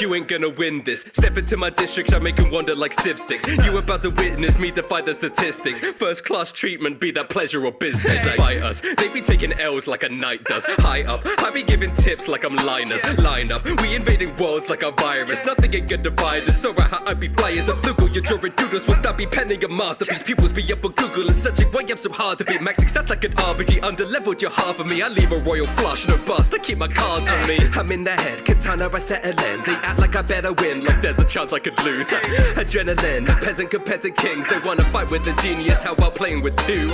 You ain't gonna win this. Step into my district, I make them wonder like Civ 6. You about to witness me defy the statistics. First class treatment, be that pleasure or business. They fight us, they be taking L's like a knight does. High up, I be giving tips like I'm Linus. Line up, we invading worlds like a virus. Nothing ain't gonna divide us. So how I be fly as a flugle. Your drawing doodles will stop be penning a masterpiece. Pupils be up on Google and searching way up so hard to be maxing stats like an RPG. Under-leveled, you're half of me. I leave a royal flush, no bust. I keep my cards on me. I'm in their head, katana I settle in. They act like I better win, like there's a chance I could lose. Adrenaline, peasant compared to kings. They wanna fight with a genius, how about playing with two?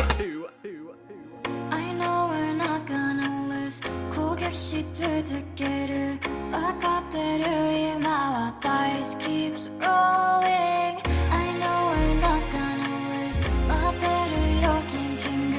I know we're not gonna lose. 고객 시트 듣기를 아까들을 이마와 dice keeps rolling. I know we're not gonna lose. 나대를 여긴 핑크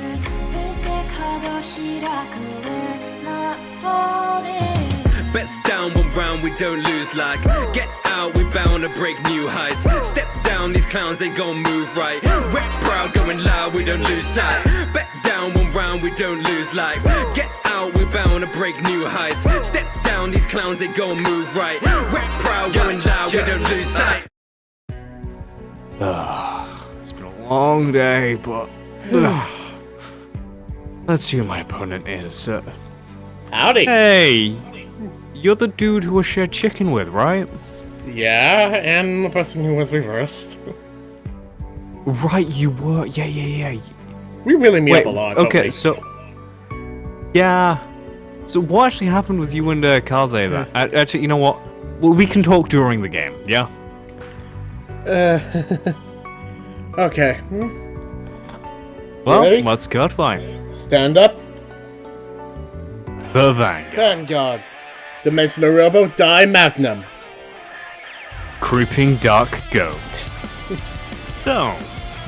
의색하고 희라고 we're not folding. Bets down, one round, we don't lose like. Get out, we bound to break new heights. Step down, these clowns ain't gon' move right. Rep proud, going loud, we don't lose sight. Bet down, one round, we don't lose like. Get out, we bound to break new heights. Step down, these clowns ain't gon' move right. Rep proud, going loud, we don't lose sight. It's been a long day, but let's see who my opponent is. Howdy. Hey, you're the dude who I shared chicken with, right? Yeah, and the person who was reversed. Right, you were. Yeah. We really meet Wait, up a lot. Don't okay, we? so yeah. So what actually happened with you and Kaze then? Actually, you know what? Well, we can talk during the game. Yeah. Okay. Well, Ready? let's Cardfight. Stand up. The Vanguard. Vanguard. Dimensional Robo Die Magnum. Creeping Dark Goat. So,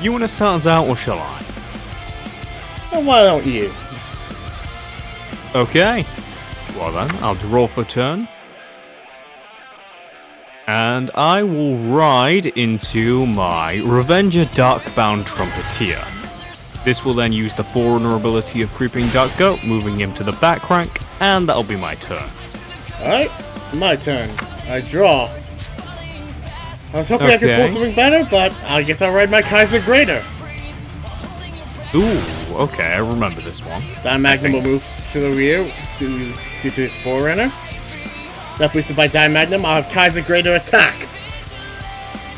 you wanna start us out or shall I? And why don't you? Okay. Well then, I'll draw for turn. And I will ride into my Revenger Darkbound Trumpeter. This will then use the Forerunner ability of Creeping Dark Goat, moving him to the back rank, and that'll be my turn. Alright, my turn. I draw. I was hoping I could pull Okay. something better, but I guess I'll ride my Kaiser Greater. Ooh, okay, I remember this one. Die Magnum will move to the rear due to his Forerunner. That boosted by Die Magnum, I'll have Kaiser Greater attack.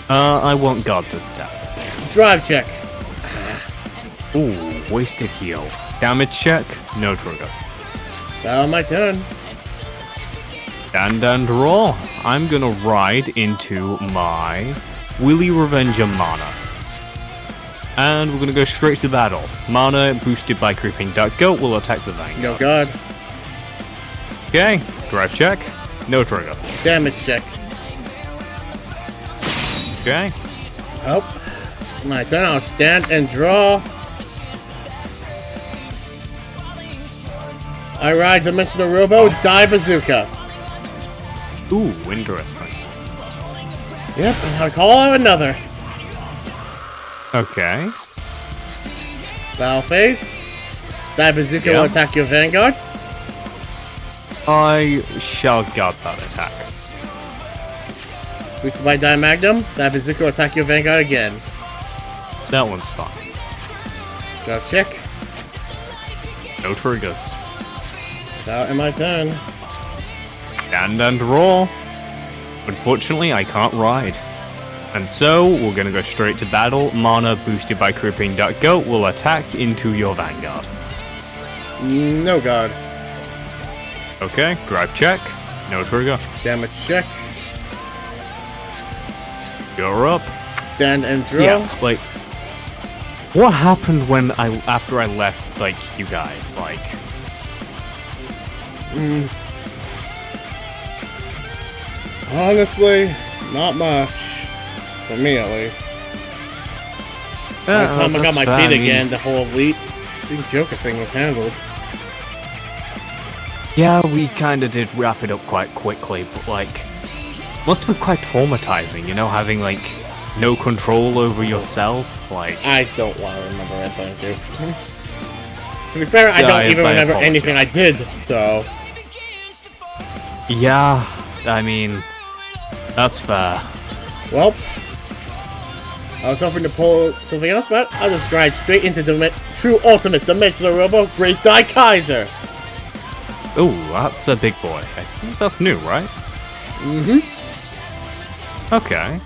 I won't guard this attack. Drive check. Ooh, wasted heal. Damage check, no trigger. Now my turn. Stand and roll. I'm gonna ride into my Willy Revenger Mana. And we're gonna go straight to battle. Mana boosted by Creeping Dark Goat will attack the Vanguard. No god. Okay, drive check, no trigger. Damage check. Okay, Oh. My turn, I'll stand and draw. I ride Dimensional Robo, Die Bazooka. ooh, interesting. Yep, and I'll call out another. Okay, Battle phase. Die Bazooka Yeah. will attack your Vanguard. I shall guard that attack. Boosted by Die Magnum. Die Bazooka will attack your Vanguard again. That one's fine. Drive check. No triggers. Out in my turn. Stand and roll. Unfortunately, I can't ride. And so, we're gonna go straight to battle. Mana boosted by Creeping Dark Goat will attack into your Vanguard. No god. Okay, drive check. No trigger. Damage check. You're up. Stand and draw. Yeah, like... What happened when after I left, like, you guys? Like... Honestly, not much. For me, at least. By the time I got my feet again, the whole elite big Joker thing was handled. Yeah, we kinda did wrap it up quite quickly, but like... Must have been quite traumatizing, you know, having like... No control over yourself, like... I don't want to remember it, thank you. To be fair, I Yeah, don't even I remember apologize. anything I did, so... Yeah, I mean... That's fair. Well, I was hoping to pull something else, but I'll just drive straight into the true ultimate dimensional robo, Great Kaze. Ooh, that's a big boy. I think that's new, right? Mm-hmm. Okay.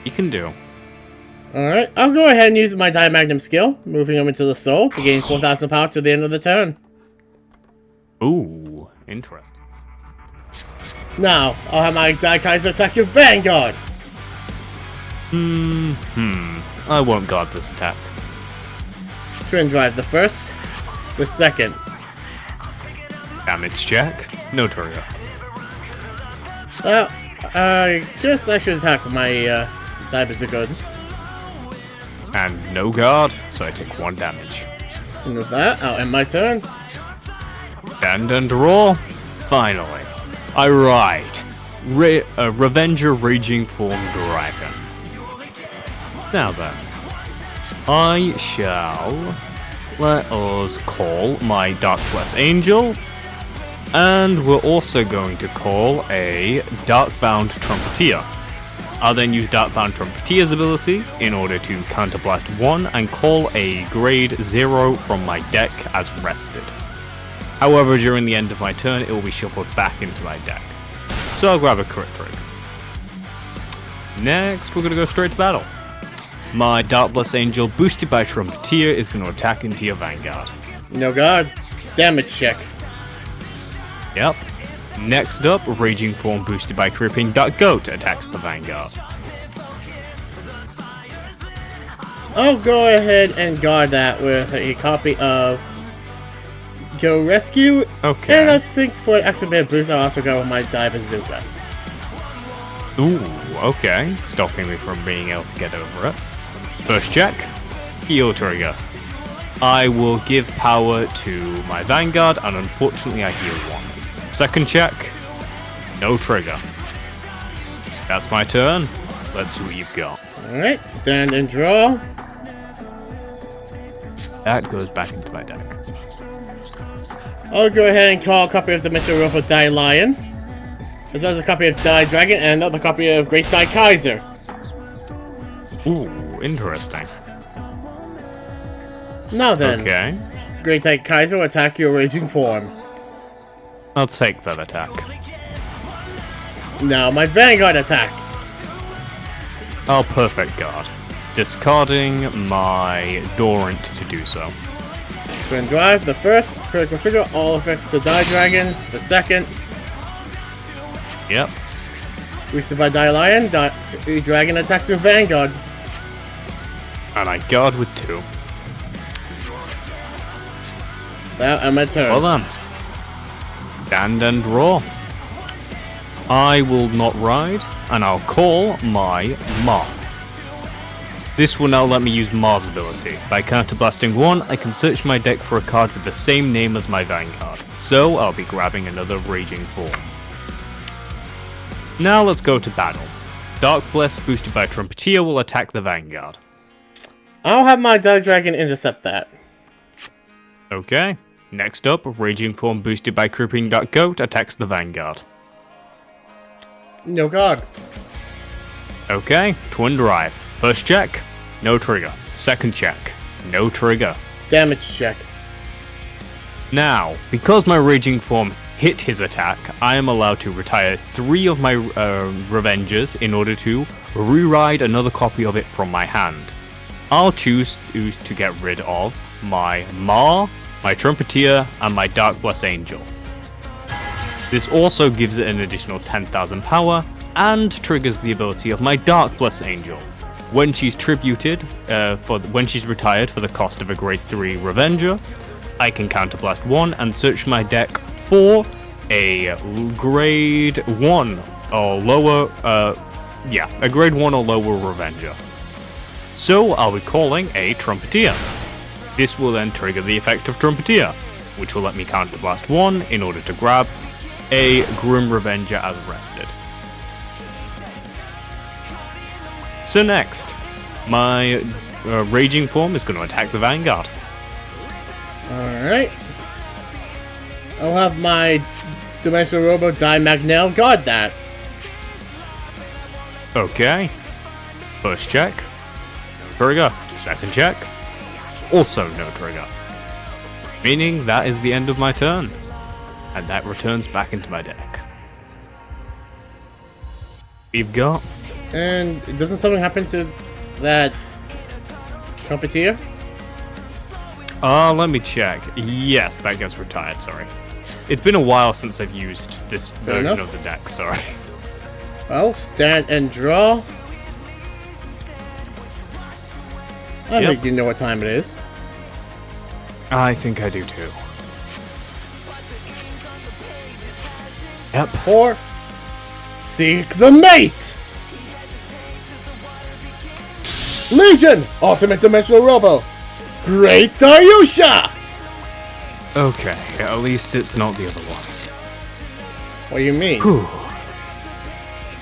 You can do. Alright, I'll go ahead and use my Diamagnum skill, moving him into the soul to gain 4,000 power to the end of the turn. Ooh, interesting. Now, I'll have my Kaze attack your Vanguard. I won't guard this attack. Twin drive the first, the second. Damage check. No trigger. I guess I should attack my Bazooka. And no guard, so I take 1 damage. And with that, I'll end my turn. Stand and roll. Finally, I ride Revenger Raging Form Dragon. Now then, I shall let us call my Dark Bless Angel, and we're also going to call a Darkbound Trumpeter. I'll then use Darkbound Trumpeter's ability in order to counterblast 1 and call a grade 0 from my deck as rested. However, during the end of my turn, it will be shuffled back into my deck. So I'll grab a crit trigger. Next, we're going to go straight to battle. My Dark Bless Angel, boosted by Trumpeter, is going to attack into your Vanguard. No guard. Damage check. Yep. Next up, Raging Form, boosted by Creeping Dark Goat, attacks the Vanguard. I'll go ahead and guard that with a copy of Go Rescue. Okay. And I think for an extra bit of boost, I'll also go with my Bazooka. Ooh, okay. Stopping me from being able to get over it. First check, heal trigger. I will give power to my Vanguard, and unfortunately I heal 1. Second check, no trigger. That's my turn. Let's see what you've got. Alright, stand and draw. That goes back into my deck. I'll go ahead and call a copy of Dimensional Robo Die Lion, as well as a copy of Die Dragon, and another copy of Great Kaze. Ooh, interesting. Now then, Okay. Great Kaze will attack your Raging Form. I'll take that attack. Now my Vanguard attacks. I'll perfect guard, discarding my Dorant to do so. Twin drive the first, critical trigger, all effects to Die Dragon. The second, Yep. boosted by Die Lion, Dragon attacks your Vanguard. And I guard with 2. That and my turn. Well then. Stand and roar. I will not ride, and I'll call my Ma. This will now let me use Ma's ability. By counterblasting 1, I can search my deck for a card with the same name as my Vanguard. So I'll be grabbing another Raging Form. Now let's go to battle. Dark Bless, boosted by Trumpeter, will attack the Vanguard. I'll have my Die Dragon intercept that. Okay. Next up, Raging Form, boosted by Creeping Dark Goat, attacks the Vanguard. No guard. Okay, Twin Drive. First check, no trigger. Second check, no trigger. Damage check. Now, because my Raging Form hit his attack, I am allowed to retire 3 of my Revengers in order to re-ride another copy of it from my hand. I'll choose to get rid of my Ma, my Trumpeter, and my Dark Bless Angel. This also gives it an additional 10,000 power, and triggers the ability of my Dark Bless Angel. When she's tributed, when she's retired for the cost of a grade 3 Revenger, I can counterblast 1 and search my deck for a grade 1 or lower, a grade 1 or lower Revenger. So I'll be calling a Trumpeter. This will then trigger the effect of Trumpeter, which will let me counterblast 1 in order to grab a Grim Revenger as rested. So next, my Raging Form is going to attack the Vanguard. Alright. I'll have my Dimensional Robo Die Magnell guard that. Okay. First check. No trigger. Second check. Also no trigger. Meaning that is the end of my turn. And that returns back into my deck. We've got... And doesn't something happen to that trumpeter? Let me check. Yes, that gets retired, sorry. It's been a while since I've used this version of the deck, sorry. Well, stand and draw. I think you know what time it is. I think I do too. Yep. Or seek the mate! Legion! Ultimate Dimensional Robo! Great Dayusha! Okay, at least it's not the other one. What do you mean? Whew.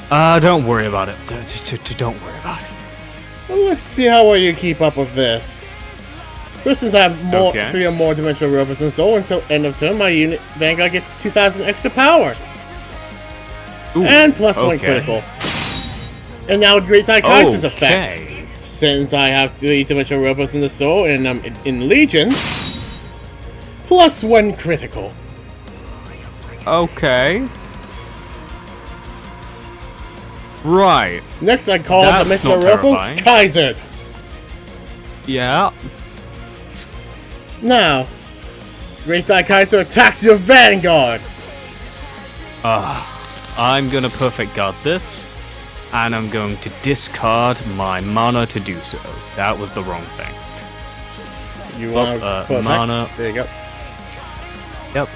Don't worry about it. Just don't worry about it. Well, let's see how well you keep up with this. First, since I have 3 or more Dimensional Robos and so until end of turn, my unit Vanguard gets 2,000 extra power. Ooh, and plus 1 critical. And now Great Kaiser's effect. Since I have 3 Dimensional Robos in the soul and I'm in Legion, plus 1 critical. Okay. Right. Next, I call the Mr. Robo Kaiser. Yeah. Now, Great Kaiser attacks your Vanguard. I'm gonna perfect guard this, and I'm going to discard my mana to do so. That was the wrong thing. You want mana? There you go. Yep.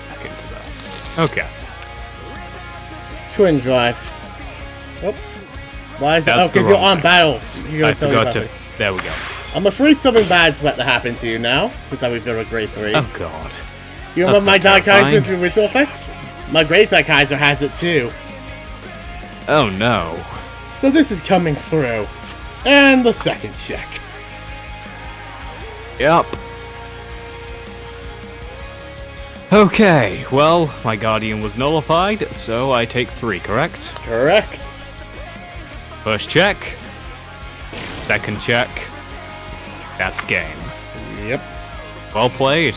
Back into that. Okay. Twin Drive. Oh. Why is that? That's Oh, because you're on battle. I forgot to. There we go. I'm afraid something bad's about to happen to you now, since I revealed a grade 3. Oh god. You remember my Kaiser's ritual effect? My Great Kaiser has it too. Oh no. So this is coming through. And the second check. Yep. Okay, well, my Guardian was nullified, so I take 3, correct? Correct. First check. Second check. That's game. Yep. Well played.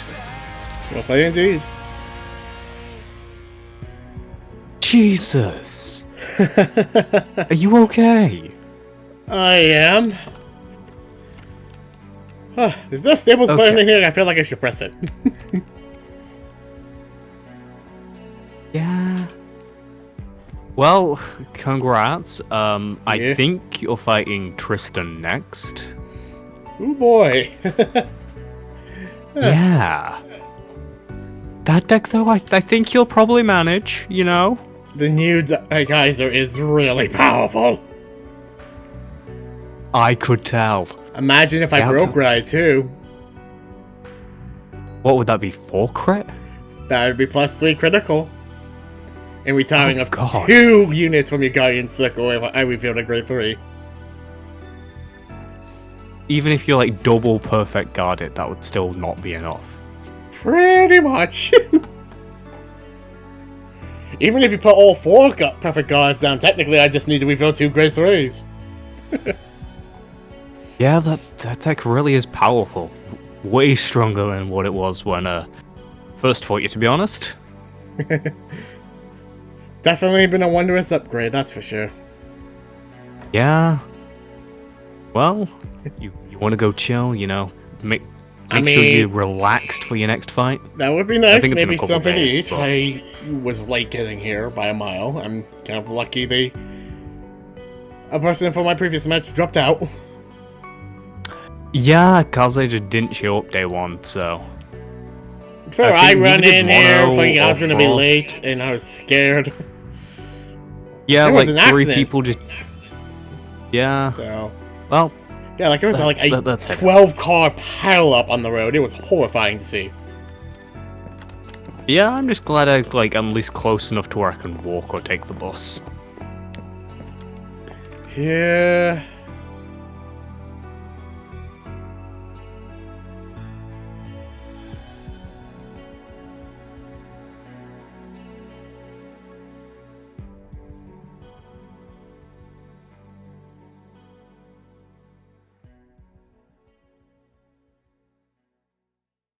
Well played indeed. Jesus. Are you okay? I am. Huh, is there a stables button in here? I feel like I should press it. Yeah. Well, congrats. I think you're fighting Tristen next. Oh boy. Yeah. That deck, though, I think you'll probably manage, you know? The new Kaiser is really powerful. I could tell. Imagine if I broke Ryder too. What would that be, 4 crit? That would be plus 3 critical. And retiring of 2 units from your Guardian Circle if I revealed a grade 3. Even if you're like double perfect guarded, that would still not be enough. Pretty much. Even if you put all 4 perfect guards down, technically I just need to reveal 2 grade 3s. Yeah, that deck really is powerful. Way stronger than what it was when first fought you, to be honest. Definitely been a wondrous upgrade, that's for sure. Yeah. Well, you want to go chill, you know? Make sure you're relaxed for your next fight. That would be nice. Maybe something to eat. But... I was late getting here by a mile. I'm kind of lucky a person from my previous match dropped out. Yeah, Kaze just didn't show up day 1, so... Before I run in here thinking I was going to be late, and I was scared. Yeah, like 3 people just... Yeah. So... Well... Yeah, like it was like a 12-car pile-up on the road. It was horrifying to see. Yeah, I'm just glad I'm at least close enough to where I can walk or take the bus. Yeah...